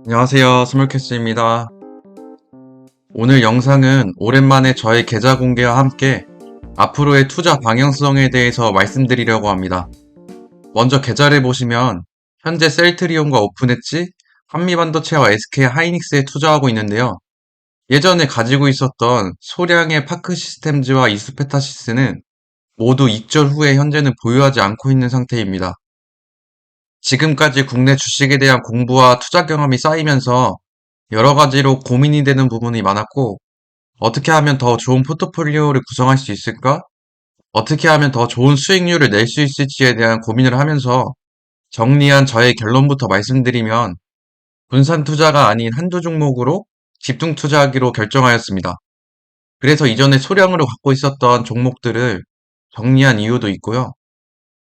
안녕하세요. 스몰캐스입니다. 오늘 영상은 오랜만에 저의 계좌 공개와 함께 앞으로의 투자 방향성에 대해서 말씀드리려고 합니다. 먼저 계좌를 보시면 현재 셀트리온과 오픈엣지, 한미반도체와 SK 하이닉스에 투자하고 있는데요. 예전에 가지고 있었던 소량의 파크 시스템즈와 이스페타시스는 모두 익절 후에 현재는 보유하지 않고 있는 상태입니다. 지금까지 국내 주식에 대한 공부와 투자 경험이 쌓이면서 여러 가지로 고민이 되는 부분이 많았고, 어떻게 하면 더 좋은 포트폴리오를 구성할 수 있을까? 어떻게 하면 더 좋은 수익률을 낼 수 있을지에 대한 고민을 하면서 정리한 저의 결론부터 말씀드리면 분산 투자가 아닌 한두 종목으로 집중 투자하기로 결정하였습니다. 그래서 이전에 소량으로 갖고 있었던 종목들을 정리한 이유도 있고요.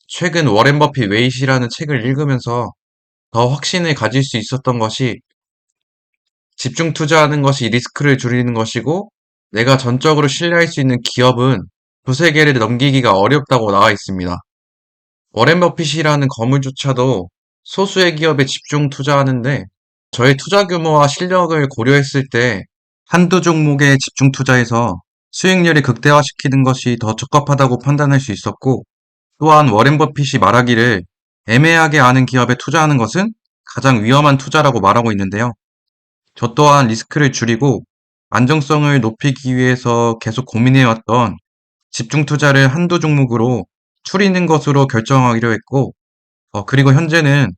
최근 워렌 버핏 웨이시라는 책을 읽으면서 더 확신을 가질 수 있었던 것이 집중 투자하는 것이 리스크를 줄이는 것이고 내가 전적으로 신뢰할 수 있는 기업은 두세 개를 넘기기가 어렵다고 나와 있습니다. 워렌 버핏이라는 거물조차도 소수의 기업에 집중 투자하는데 저의 투자 규모와 실력을 고려했을 때 한두 종목에 집중 투자해서 수익률을 극대화시키는 것이 더 적합하다고 판단할 수 있었고, 또한 워렌 버핏이 말하기를 애매하게 아는 기업에 투자하는 것은 가장 위험한 투자라고 말하고 있는데요. 저 또한 리스크를 줄이고 안정성을 높이기 위해서 계속 고민해왔던 집중 투자를 한두 종목으로 추리는 것으로 결정하기로 했고, 그리고 현재는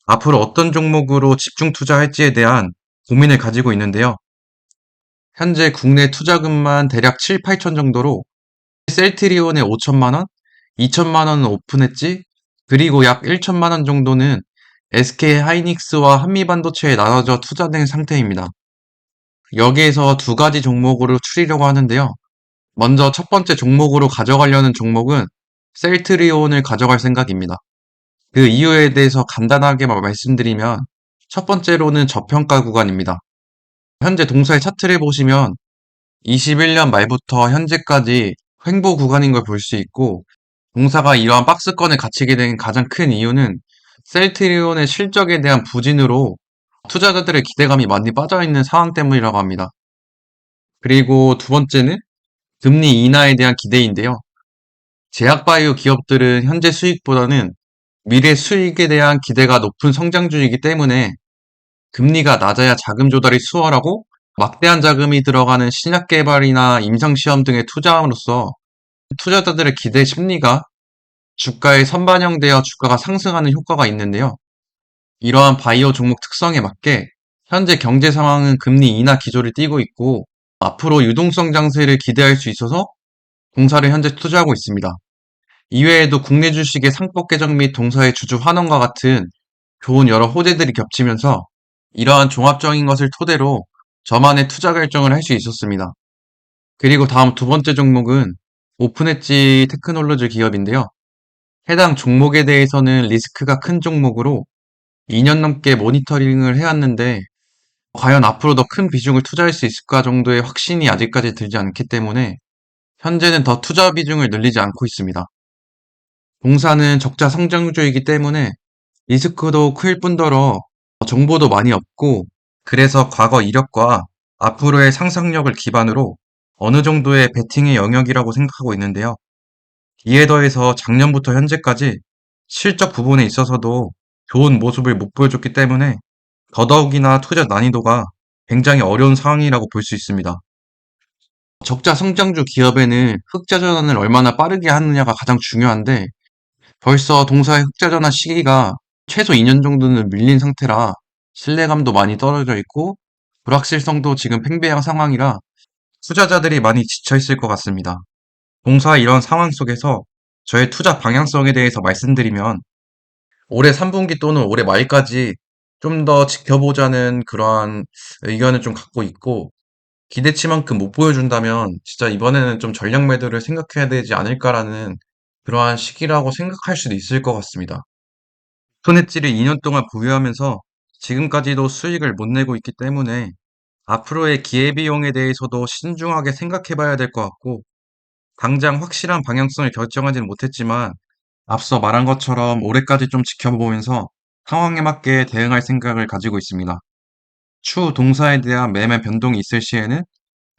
앞으로 어떤 종목으로 집중 투자할지에 대한 고민을 가지고 있는데요. 현재 국내 투자금만 대략 7, 8천 정도로 셀트리온에 5천만 원, 2천만 원은 오픈했지, 그리고 약 1천만 원 정도는 SK 하이닉스와 한미반도체에 나눠져 투자된 상태입니다. 여기에서 두 가지 종목으로 추리려고 하는데요. 먼저 첫 번째 종목으로 가져가려는 종목은 셀트리온을 가져갈 생각입니다. 그 이유에 대해서 간단하게 말씀드리면 첫 번째로는 저평가 구간입니다. 현재 동사의 차트를 보시면 21년 말부터 현재까지 횡보 구간인 걸 볼 수 있고, 동사가 이러한 박스권을 갇히게 된 가장 큰 이유는 셀트리온의 실적에 대한 부진으로 투자자들의 기대감이 많이 빠져있는 상황 때문이라고 합니다. 그리고 두 번째는 금리 인하에 대한 기대인데요. 제약바이오 기업들은 현재 수익보다는 미래 수익에 대한 기대가 높은 성장주이기 때문에 금리가 낮아야 자금 조달이 수월하고 막대한 자금이 들어가는 신약 개발이나 임상시험 등에 투자함으로써 투자자들의 기대 심리가 주가에 선반영되어 주가가 상승하는 효과가 있는데요. 이러한 바이오 종목 특성에 맞게 현재 경제 상황은 금리 인하 기조를 띠고 있고 앞으로 유동성 장세를 기대할 수 있어서 공사를 현재 투자하고 있습니다. 이외에도 국내 주식의 상법 개정 및 동사의 주주 환원과 같은 좋은 여러 호재들이 겹치면서 이러한 종합적인 것을 토대로 저만의 투자 결정을 할 수 있었습니다. 그리고 다음 두 번째 종목은 오픈엣지 테크놀로지 기업인데요. 해당 종목에 대해서는 리스크가 큰 종목으로 2년 넘게 모니터링을 해왔는데 과연 앞으로 더 큰 비중을 투자할 수 있을까 정도의 확신이 아직까지 들지 않기 때문에 현재는 더 투자 비중을 늘리지 않고 있습니다. 동사는 적자 성장주이기 때문에 리스크도 클 뿐더러 정보도 많이 없고, 그래서 과거 이력과 앞으로의 상상력을 기반으로 어느 정도의 베팅의 영역이라고 생각하고 있는데요. 이에 더해서 작년부터 현재까지 실적 부분에 있어서도 좋은 모습을 못 보여줬기 때문에 더더욱이나 투자 난이도가 굉장히 어려운 상황이라고 볼 수 있습니다. 적자 성장주 기업에는 흑자 전환을 얼마나 빠르게 하느냐가 가장 중요한데 벌써 동사의 흑자 전환 시기가 최소 2년 정도는 밀린 상태라 신뢰감도 많이 떨어져 있고 불확실성도 지금 팽배한 상황이라 투자자들이 많이 지쳐 있을 것 같습니다. 동사 이런 상황 속에서 저의 투자 방향성에 대해서 말씀드리면 올해 3분기 또는 올해 말까지 좀 더 지켜보자는 그러한 의견을 좀 갖고 있고, 기대치만큼 못 보여준다면 진짜 이번에는 좀 전략 매도를 생각해야 되지 않을까라는 그러한 시기라고 생각할 수도 있을 것 같습니다. 손해지를 2년 동안 보유하면서 지금까지도 수익을 못 내고 있기 때문에 앞으로의 기회비용에 대해서도 신중하게 생각해 봐야 될 것 같고, 당장 확실한 방향성을 결정하지는 못했지만 앞서 말한 것처럼 올해까지 좀 지켜보면서 상황에 맞게 대응할 생각을 가지고 있습니다. 추 동사에 대한 매매 변동이 있을 시에는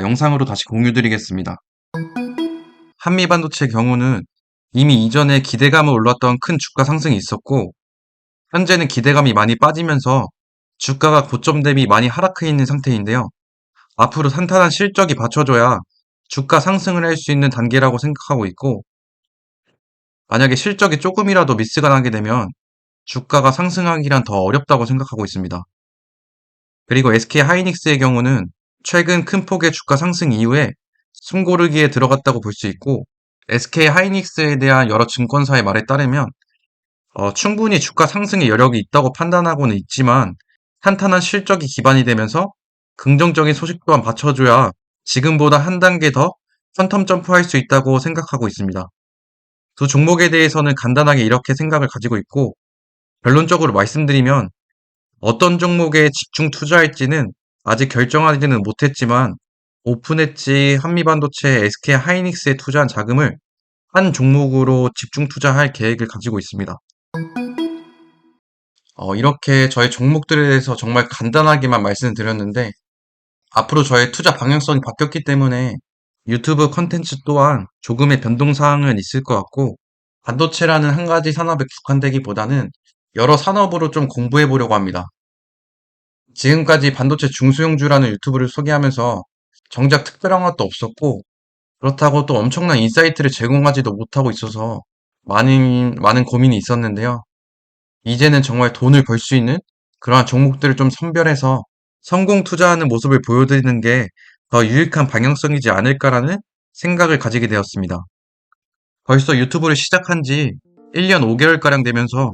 영상으로 다시 공유드리겠습니다. 한미반도체의 경우는 이미 이전에 기대감을 올랐던 큰 주가 상승이 있었고, 현재는 기대감이 많이 빠지면서 주가가 고점 대비 많이 하락해 있는 상태인데요. 앞으로 탄탄한 실적이 받쳐줘야 주가 상승을 할 수 있는 단계라고 생각하고 있고, 만약에 실적이 조금이라도 미스가 나게 되면 주가가 상승하기란 더 어렵다고 생각하고 있습니다. 그리고 SK 하이닉스의 경우는 최근 큰 폭의 주가 상승 이후에 숨고르기에 들어갔다고 볼 수 있고, SK 하이닉스에 대한 여러 증권사의 말에 따르면 충분히 주가 상승의 여력이 있다고 판단하고는 있지만 탄탄한 실적이 기반이 되면서 긍정적인 소식 또한 받쳐줘야 지금보다 한 단계 더 퀀텀 점프할 수 있다고 생각하고 있습니다. 두 종목에 대해서는 간단하게 이렇게 생각을 가지고 있고, 결론적으로 말씀드리면 어떤 종목에 집중 투자할지는 아직 결정하지는 못했지만 오픈엣지, 한미반도체, SK 하이닉스에 투자한 자금을 한 종목으로 집중 투자할 계획을 가지고 있습니다. 이렇게 저의 종목들에 대해서 정말 간단하게만 말씀드렸는데, 앞으로 저의 투자 방향성이 바뀌었기 때문에 유튜브 컨텐츠 또한 조금의 변동사항은 있을 것 같고, 반도체라는 한 가지 산업에 국한되기보다는 여러 산업으로 좀 공부해 보려고 합니다. 지금까지 반도체 중소형주라는 유튜브를 소개하면서 정작 특별한 것도 없었고, 그렇다고 또 엄청난 인사이트를 제공하지도 못하고 있어서 많은 고민이 있었는데요. 이제는 정말 돈을 벌 수 있는 그러한 종목들을 좀 선별해서 성공 투자하는 모습을 보여드리는 게 더 유익한 방향성이지 않을까라는 생각을 가지게 되었습니다. 벌써 유튜브를 시작한 지 1년 5개월가량 되면서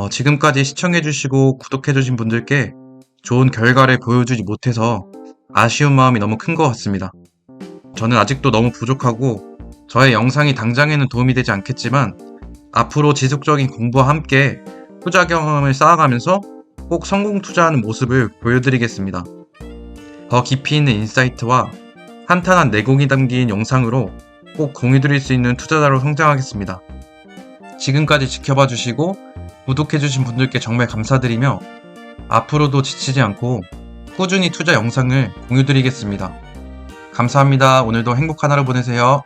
지금까지 시청해주시고 구독해주신 분들께 좋은 결과를 보여주지 못해서 아쉬운 마음이 너무 큰 것 같습니다. 저는 아직도 너무 부족하고 저의 영상이 당장에는 도움이 되지 않겠지만 앞으로 지속적인 공부와 함께 투자 경험을 쌓아가면서 꼭 성공 투자하는 모습을 보여드리겠습니다. 더 깊이 있는 인사이트와 탄탄한 내공이 담긴 영상으로 꼭 공유드릴 수 있는 투자자로 성장하겠습니다. 지금까지 지켜봐 주시고 구독해 주신 분들께 정말 감사드리며 앞으로도 지치지 않고 꾸준히 투자 영상을 공유드리겠습니다. 감사합니다. 오늘도 행복한 하루 보내세요.